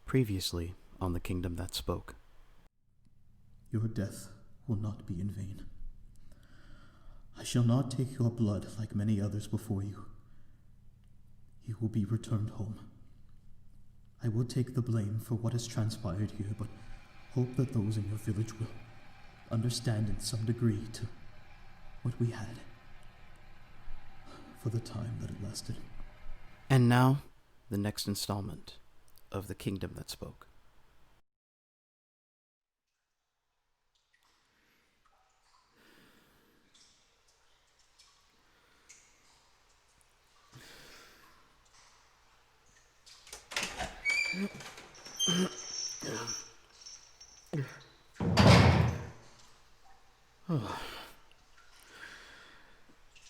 Previously on The Kingdom That Spoke. Your death will not be in vain. I shall not take your blood like many others before you. You will be returned home. I will take the blame for what has transpired here, but hope that those in your village will understand in some degree to what we had for the time that it lasted. And now, the next installment of The Kingdom That Spoke. Oh.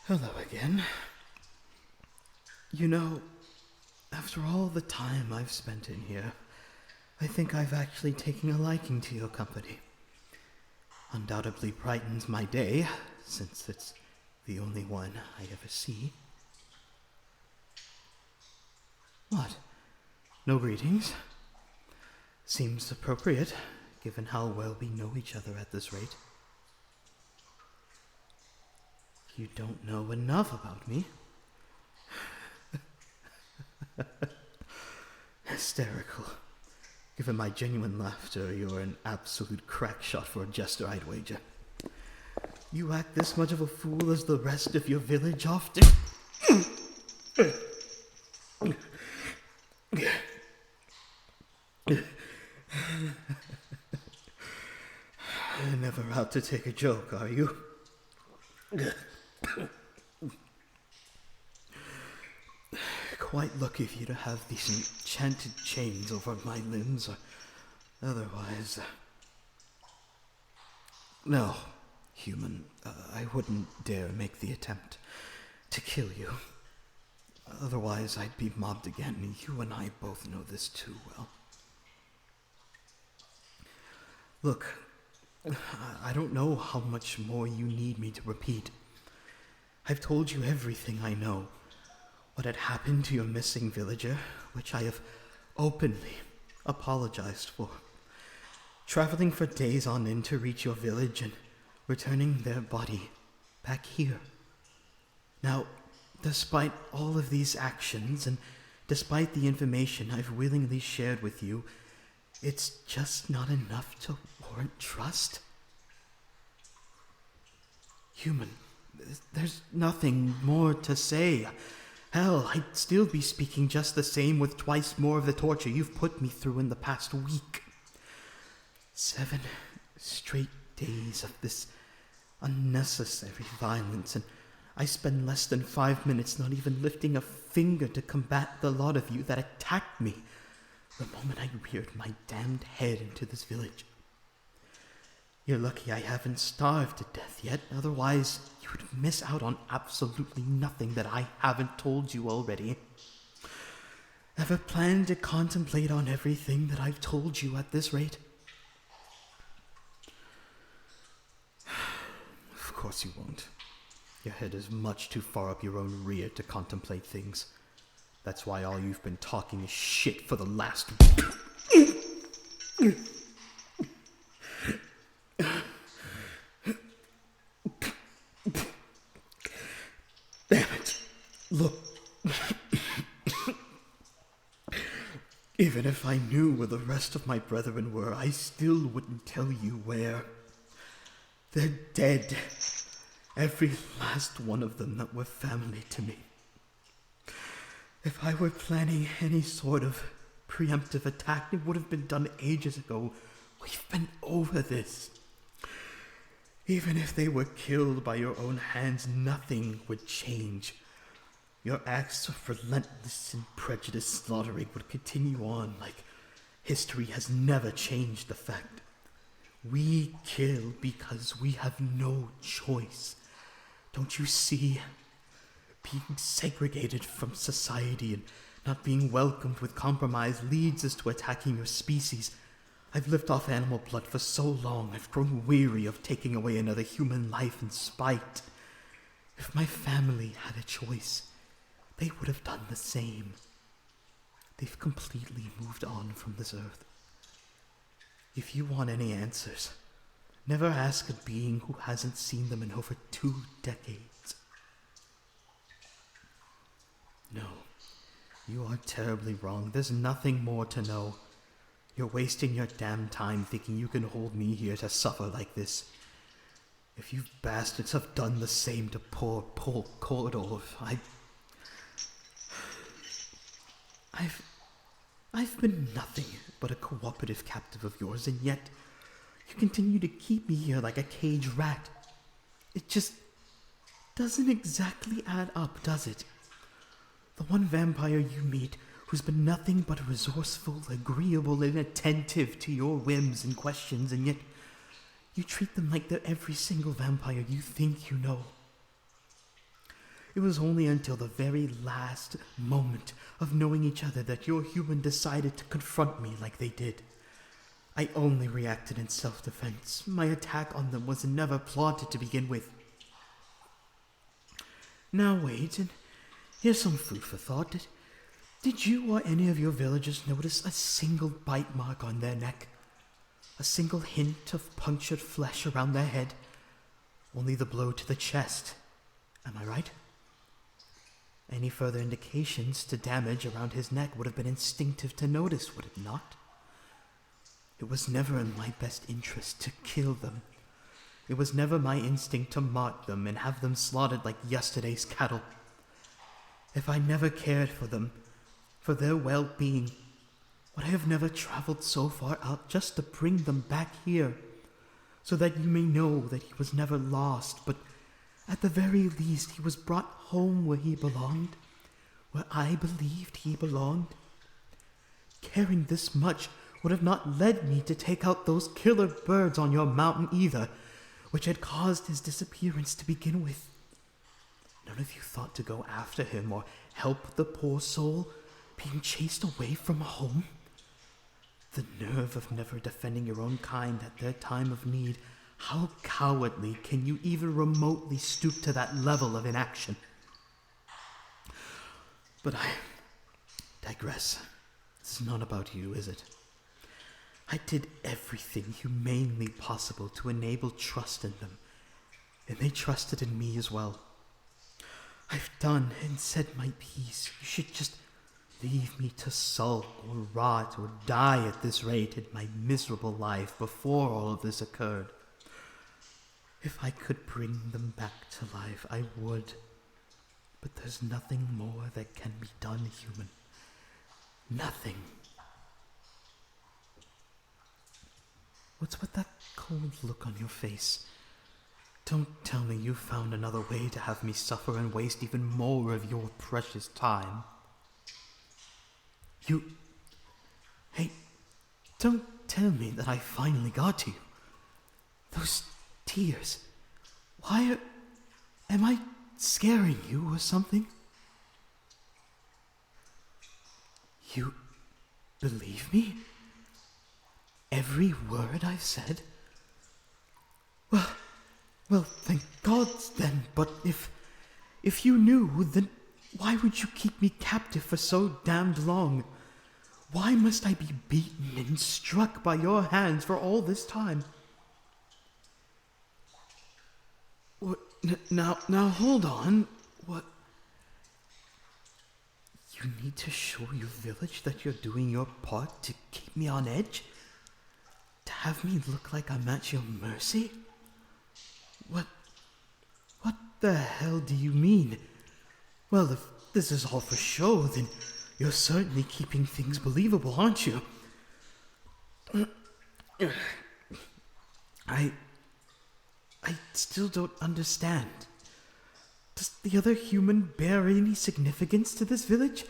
Hello again. You know, after all the time I've spent in here, I think I've actually taken a liking to your company. Undoubtedly brightens my day, since it's the only one I ever see. What? No greetings? Seems appropriate, given how well we know each other at this rate. You don't know enough about me. Hysterical. Given my genuine laughter, you're an absolute crack shot for a jester, I'd wager. You act this much of a fool as the rest of your village often. Never out to take a joke, are you? Quite lucky for you to have these enchanted chains over my limbs, or otherwise... No, human, I wouldn't dare make the attempt to kill you. Otherwise, I'd be mobbed again, and you and I both know this too well. Look, I don't know how much more you need me to repeat. I've told you everything I know. What had happened to your missing villager, which I have openly apologized for. Traveling for days on end to reach your village and returning their body back here. Now, despite all of these actions and despite the information I've willingly shared with you, it's just not enough to warrant trust. Human, there's nothing more to say. Hell, I'd still be speaking just the same with twice more of the torture you've put me through in the past week. 7 straight days of this unnecessary violence, and I spend less than 5 minutes not even lifting a finger to combat the lot of you that attacked me the moment I reared my damned head into this village. You're lucky I haven't starved to death yet, otherwise you would miss out on absolutely nothing that I haven't told you already. Ever planned to contemplate on everything that I've told you at this rate? Of course you won't. Your head is much too far up your own rear to contemplate things. That's why all you've been talking is shit for the last... Damn it. Look. Even if I knew where the rest of my brethren were, I still wouldn't tell you where. They're dead. Every last one of them that were family to me. If I were planning any sort of preemptive attack, it would have been done ages ago. We've been over this. Even if they were killed by your own hands, nothing would change. Your acts of relentless and prejudiced slaughtering would continue on like history has never changed the fact. We kill because we have no choice. Don't you see? Being segregated from society and not being welcomed with compromise leads us to attacking your species. I've lived off animal blood for so long, I've grown weary of taking away another human life in spite. If my family had a choice, they would have done the same. They've completely moved on from this earth. If you want any answers, never ask a being who hasn't seen them in over 2 decades. No, you are terribly wrong. There's nothing more to know. You're wasting your damn time thinking you can hold me here to suffer like this. If you bastards have done the same to poor Paul Kordov, I've been nothing but a cooperative captive of yours, and yet you continue to keep me here like a caged rat. It just doesn't exactly add up, does it? The one vampire you meet who's been nothing but resourceful, agreeable, and attentive to your whims and questions, and yet you treat them like they're every single vampire you think you know. It was only until the very last moment of knowing each other that your human decided to confront me like they did. I only reacted in self-defense. My attack on them was never plotted to begin with. Now wait, and here's some food for thought. Did you or any of your villagers notice a single bite mark on their neck? A single hint of punctured flesh around their head? Only the blow to the chest. Am I right? Any further indications to damage around his neck would have been instinctive to notice, would it not? It was never in my best interest to kill them. It was never my instinct to mark them and have them slaughtered like yesterday's cattle. If I never cared for them, for their well-being, would I have never traveled so far out just to bring them back here, so that you may know that he was never lost, but at the very least he was brought home where he belonged, where I believed he belonged? Caring this much would have not led me to take out those killer birds on your mountain either, which had caused his disappearance to begin with. None of you thought to go after him or help the poor soul being chased away from home? The nerve of never defending your own kind at their time of need. How cowardly can you even remotely stoop to that level of inaction? But I digress. This is not about you, is it? I did everything humanely possible to enable trust in them, and they trusted in me as well. I've done and said my piece. You should just leave me to sulk or rot or die at this rate in my miserable life before all of this occurred. If I could bring them back to life, I would. But there's nothing more that can be done, human. Nothing. What's with that cold look on your face? Don't tell me you found another way to have me suffer and waste even more of your precious time. Hey, don't tell me that I finally got to you. Those tears. Am I scaring you or something? You believe me? Every word I've said? Well, thank God then, but if you knew, then why would you keep me captive for so damned long? Why must I be beaten and struck by your hands for all this time? What, now hold on. What? You need to show your village that you're doing your part to keep me on edge? To have me look like I'm at your mercy? What the hell do you mean? Well, if this is all for show, then you're certainly keeping things believable, aren't you? I still don't understand. Does the other human bear any significance to this village?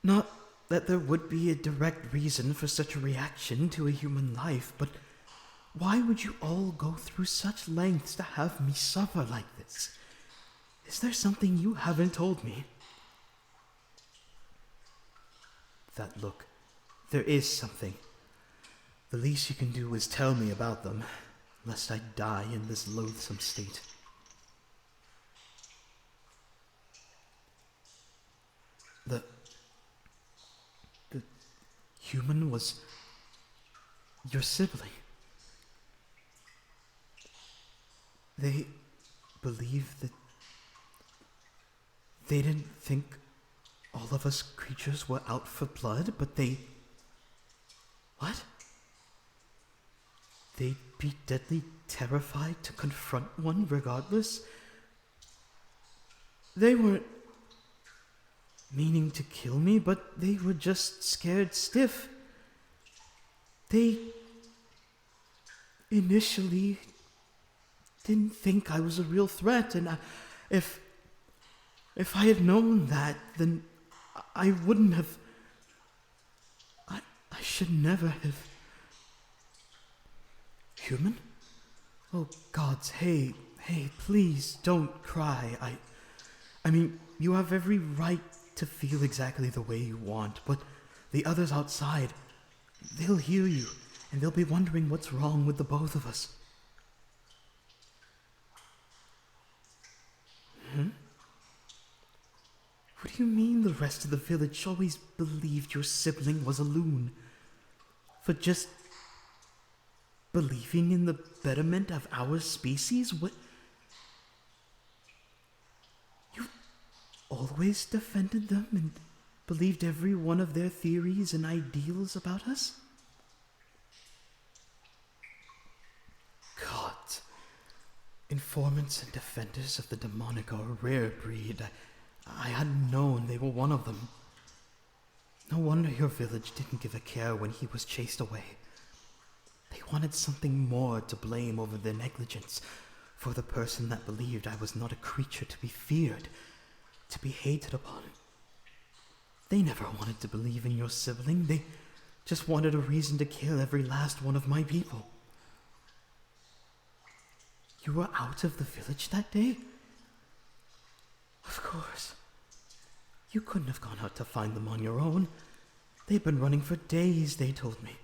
Not that there would be a direct reason for such a reaction to a human life, but why would you all go through such lengths to have me suffer like this? Is there something you haven't told me? That look. There is something. The least you can do is tell me about them, lest I die in this loathsome state. Human was your sibling. They believed that they didn't think all of us creatures were out for blood, but they... What? They'd be deadly terrified to confront one regardless? They weren't meaning to kill me, but they were just scared stiff. They initially didn't think I was a real threat, and if I had known that, then I wouldn't have... I should never have... Human? Oh, gods, hey, please don't cry. I mean, you have every right to feel exactly the way you want, but the others outside, they'll hear you, and they'll be wondering what's wrong with the both of us. What do you mean the rest of the village always believed your sibling was a loon? For just believing in the betterment of our species? What? You always defended them and believed every one of their theories and ideals about us? God, informants and defenders of the demonic are a rare breed. I hadn't known they were one of them. No wonder your village didn't give a care when he was chased away. They wanted something more to blame over their negligence for the person that believed I was not a creature to be feared, to be hated upon. They never wanted to believe in your sibling. They just wanted a reason to kill every last one of my people. You were out of the village that day? Of course. You couldn't have gone out to find them on your own. They'd been running for days, they told me.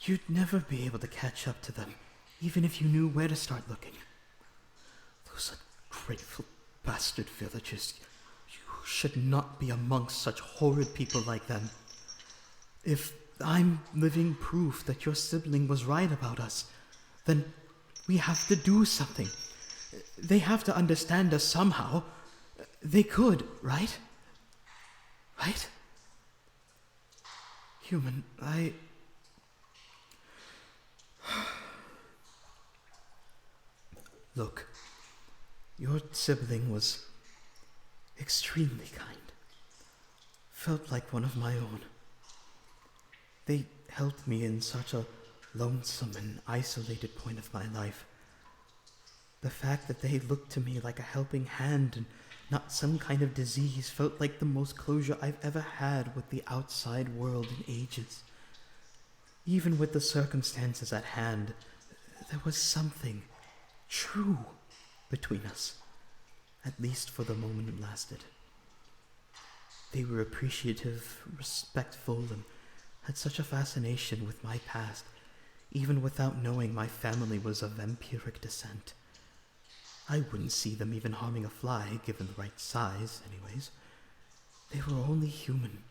You'd never be able to catch up to them, even if you knew where to start looking. Those ungrateful bastard villagers. You should not be amongst such horrid people like them. If I'm living proof that your sibling was right about us, then we have to do something. They have to understand us somehow. They could, right? Right? Human, Look, your sibling was extremely kind. Felt like one of my own. They helped me in such a lonesome and isolated point of my life. The fact that they looked to me like a helping hand and not some kind of disease felt like the most closure I've ever had with the outside world in ages. Even with the circumstances at hand, there was something true between us, at least for the moment it lasted. They were appreciative, respectful, and had such a fascination with my past, even without knowing my family was of vampiric descent. I wouldn't see them even harming a fly, given the right size, anyways. They were only human.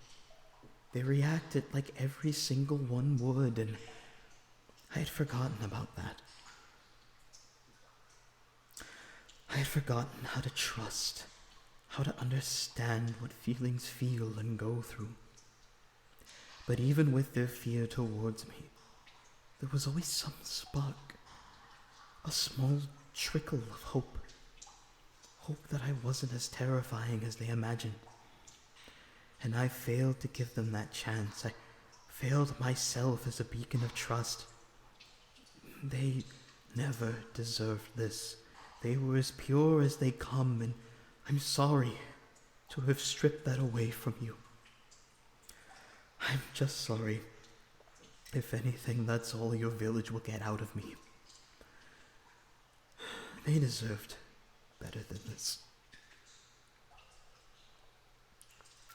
They reacted like every single one would, and I had forgotten about that. I had forgotten how to trust, how to understand what feelings feel and go through. But even with their fear towards me, there was always some spark, a small trickle of hope. Hope that I wasn't as terrifying as they imagined. And I failed to give them that chance. I failed myself as a beacon of trust. They never deserved this. They were as pure as they come, and I'm sorry to have stripped that away from you. I'm just sorry. If anything, that's all your village will get out of me. They deserved better than this.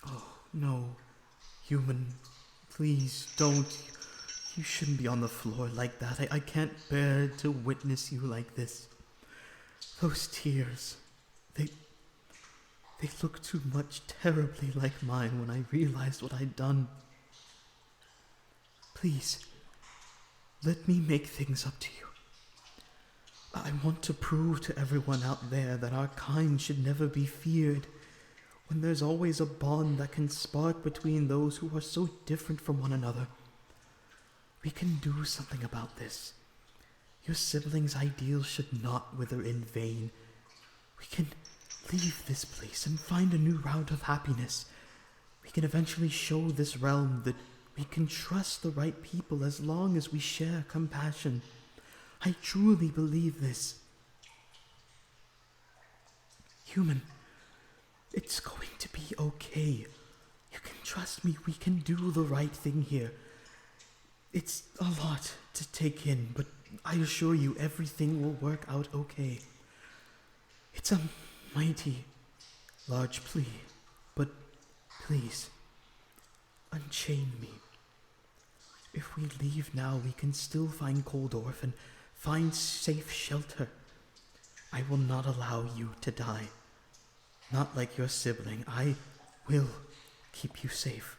Oh, no. Human, please don't. You shouldn't be on the floor like that. I can't bear to witness you like this. Those tears, they look too much terribly like mine when I realized what I'd done. Please, let me make things up to you. I want to prove to everyone out there that our kind should never be feared, when there's always a bond that can spark between those who are so different from one another. We can do something about this. Your siblings' ideals should not wither in vain. We can leave this place and find a new route of happiness. We can eventually show this realm that we can trust the right people as long as we share compassion. I truly believe this. Human, it's going to be okay. You can trust me, we can do the right thing here. It's a lot to take in, but I assure you everything will work out okay. It's a mighty, large plea, but please, unchain me. If we leave now, we can still find Coldorf and find safe shelter. I will not allow you to die. Not like your sibling. I will keep you safe.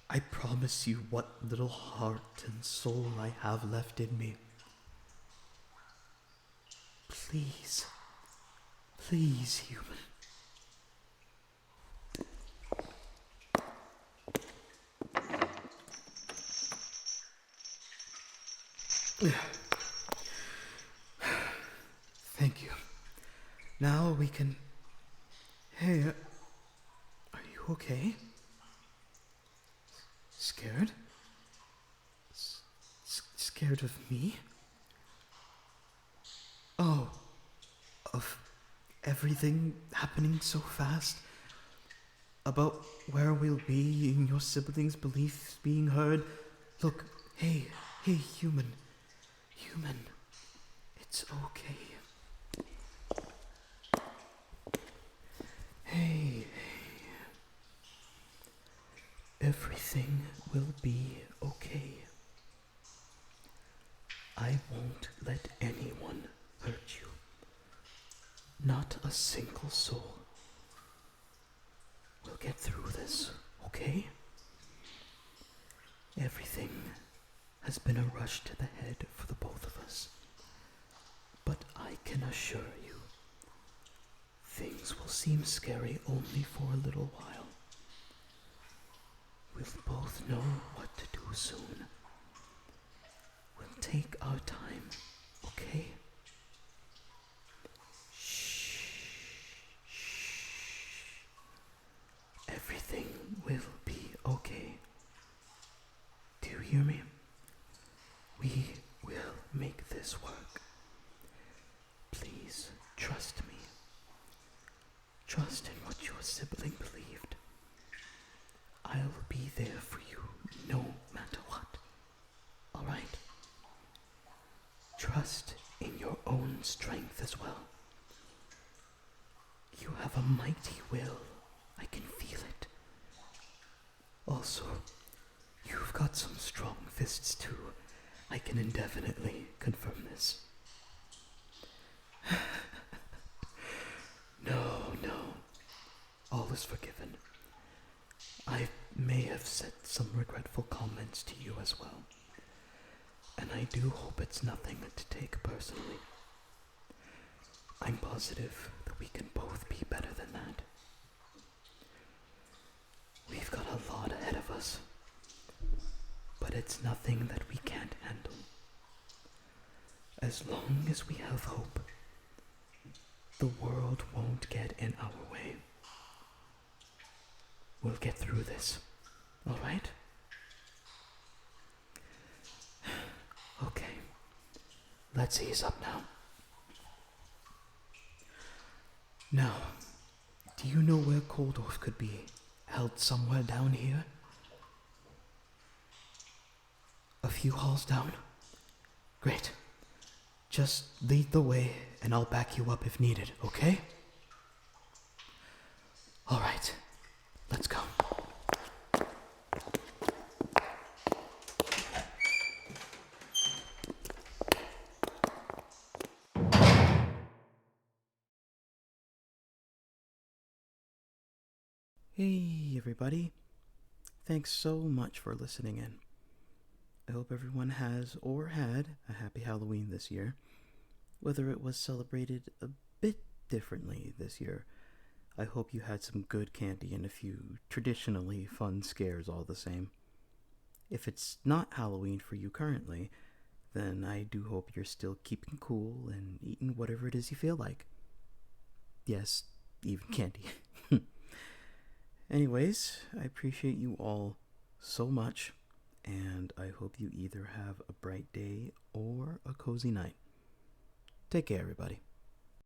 I promise you what little heart and soul I have left in me. Please, please, human. Thank you. Now we can... Hey, are you okay? Scared? Scared of me? Oh, of everything happening so fast? About where we'll be and your siblings' beliefs being heard? Look, hey, human. Human, it's okay. Hey. Everything will be okay. I won't let anyone hurt you. Not a single soul. We'll get through this, okay? Everything has been a rush to the head for the both of us. But I can assure you, things will seem scary only for a little while. We'll both know what to do soon. We'll take our time, okay? Shh. Everything will be okay. Do you hear me? We will make this work. Please trust me. Trust in what your sibling believed. I'll be there for you no matter what. Alright? Trust in your own strength as well. You have a mighty will. I can feel it. Also, you've got some strong fists too. I can indefinitely confirm this. No. All is forgiven. I may have said some regretful comments to you as well, and I do hope it's nothing to take personally. I'm positive that we can both be better than that. We've got a lot ahead of us, but it's nothing that we can't handle. As long as we have hope, the world won't get in our way. We'll get through this, alright? Okay, let's ease up now. Now, do you know where Coldorf could be? Held somewhere down here? A few halls down? Great. Just lead the way and I'll back you up if needed, okay? Alright, let's go. Hey everybody, thanks so much for listening in. I hope everyone has or had a happy Halloween this year, whether it was celebrated a bit differently this year. I hope you had some good candy and a few traditionally fun scares all the same. If it's not Halloween for you currently, then I do hope you're still keeping cool and eating whatever it is you feel like. Yes, even candy. Anyways, I appreciate you all so much, and I hope you either have a bright day or a cozy night. Take care, everybody.